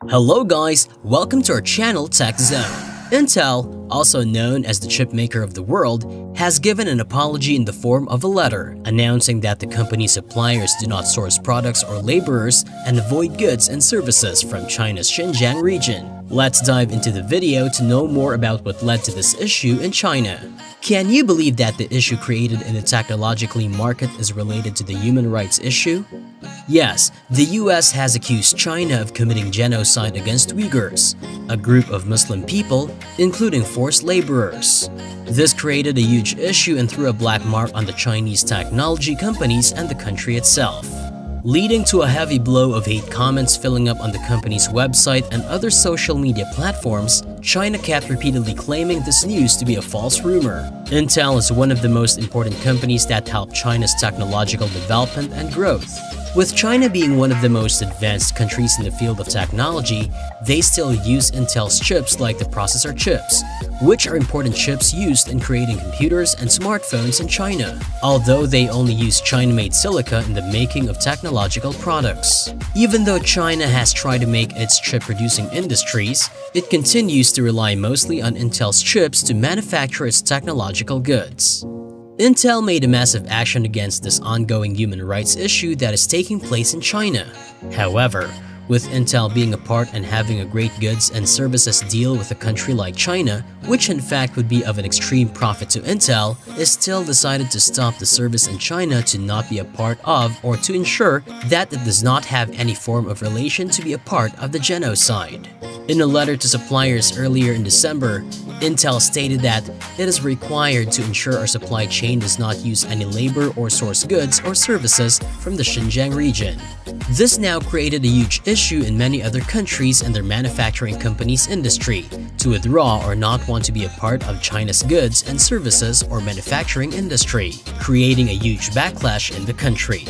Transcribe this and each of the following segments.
Hello guys, welcome to our channel TechZone. Intel, also known as the chip maker of the world, has given an apology in the form of a letter announcing that the company's suppliers do not source products or laborers and avoid goods and services from China's Xinjiang region. Let's dive into the video to know more about what led to this issue in China. Can you believe that the issue created in the technologically market is related to the human rights issue? Yes, the US has accused China of committing genocide against Uyghurs, a group of Muslim people, including forced laborers. This created a huge issue and threw a black mark on the Chinese technology companies and the country itself, leading to a heavy blow of hate comments filling up on the company's website and other social media platforms. China kept repeatedly claiming this news to be a false rumor. Intel is one of the most important companies that help China's technological development and growth. With China being one of the most advanced countries in the field of technology, they still use Intel's chips like the processor chips, which are important chips used in creating computers and smartphones in China, although they only use China-made silica in the making of technological products. Even though China has tried to make its chip-producing industries, it continues to rely mostly on Intel's chips to manufacture its technological goods. Intel made a massive action against this ongoing human rights issue that is taking place in China. However, with Intel being a part and having a great goods and services deal with a country like China, which in fact would be of an extreme profit to Intel, it still decided to stop the service in China to not be a part of or to ensure that it does not have any form of relation to be a part of the genocide. In a letter to suppliers earlier in December, Intel stated that it is required to ensure our supply chain does not use any labor or source goods or services from the Xinjiang region. This now created a huge issue in many other countries and their manufacturing companies' industry to withdraw or not want to be a part of China's goods and services or manufacturing industry, creating a huge backlash in the country.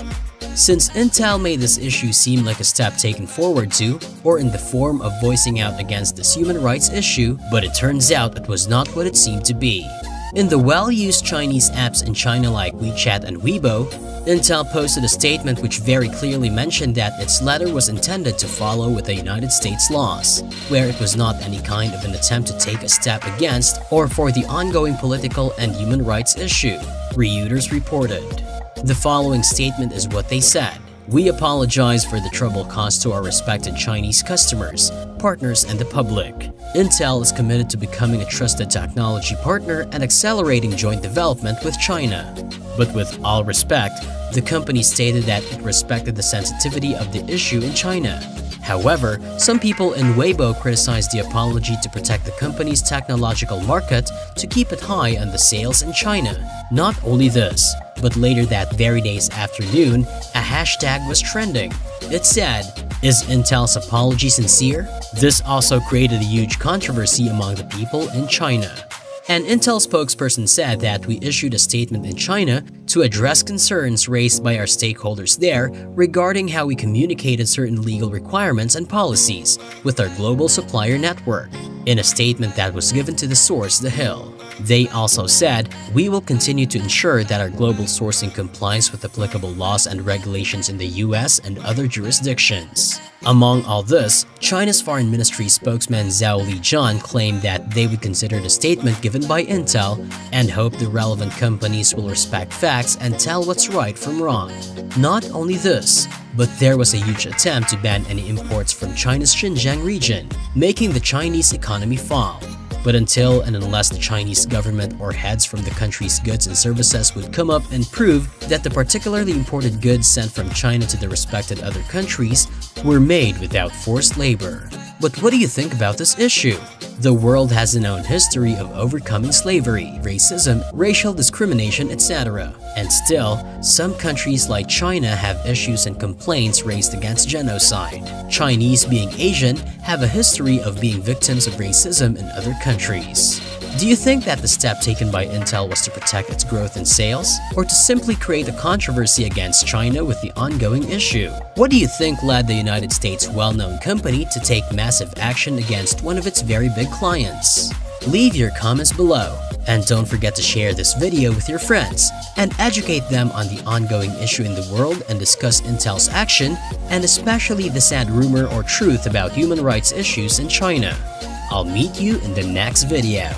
Since Intel made this issue seem like a step taken forward to, or in the form of voicing out against this human rights issue, but it turns out it was not what it seemed to be. In the well-used Chinese apps in China like WeChat and Weibo, Intel posted a statement which very clearly mentioned that its letter was intended to follow with the United States laws, where it was not any kind of an attempt to take a step against or for the ongoing political and human rights issue, Reuters reported. The following statement is what they said. We apologize for the trouble caused to our respected Chinese customers, partners, and the public. Intel is committed to becoming a trusted technology partner and accelerating joint development with China. But with all respect, the company stated that it respected the sensitivity of the issue in China. However, some people in Weibo criticized the apology to protect the company's technological market to keep it high on the sales in China. Not only this, but later that very day's afternoon, a hashtag was trending. It said, "Is Intel's apology sincere?" This also created a huge controversy among the people in China. An Intel spokesperson said that we issued a statement in China to address concerns raised by our stakeholders there regarding how we communicated certain legal requirements and policies with our global supplier network, in a statement that was given to the source The Hill. They also said, we will continue to ensure that our global sourcing complies with applicable laws and regulations in the US and other jurisdictions. Among all this, China's Foreign Ministry spokesman Zhao Lijian claimed that they would consider the statement given by Intel and hope the relevant companies will respect facts and tell what's right from wrong. Not only this, but there was a huge attempt to ban any imports from China's Xinjiang region, making the Chinese economy fall. But until and unless the Chinese government or heads from the country's goods and services would come up and prove that the particularly imported goods sent from China to the respected other countries were made without forced labor. But what do you think about this issue? The world has a known history of overcoming slavery, racism, racial discrimination, etc. And still, some countries like China have issues and complaints raised against genocide. Chinese, being Asian, have a history of being victims of racism in other countries. Do you think that the step taken by Intel was to protect its growth in sales, or to simply create a controversy against China with the ongoing issue? What do you think led the United States' well-known company to take massive action against one of its very big clients? Leave your comments below. And don't forget to share this video with your friends and educate them on the ongoing issue in the world and discuss Intel's action and especially the sad rumor or truth about human rights issues in China. I'll meet you in the next video.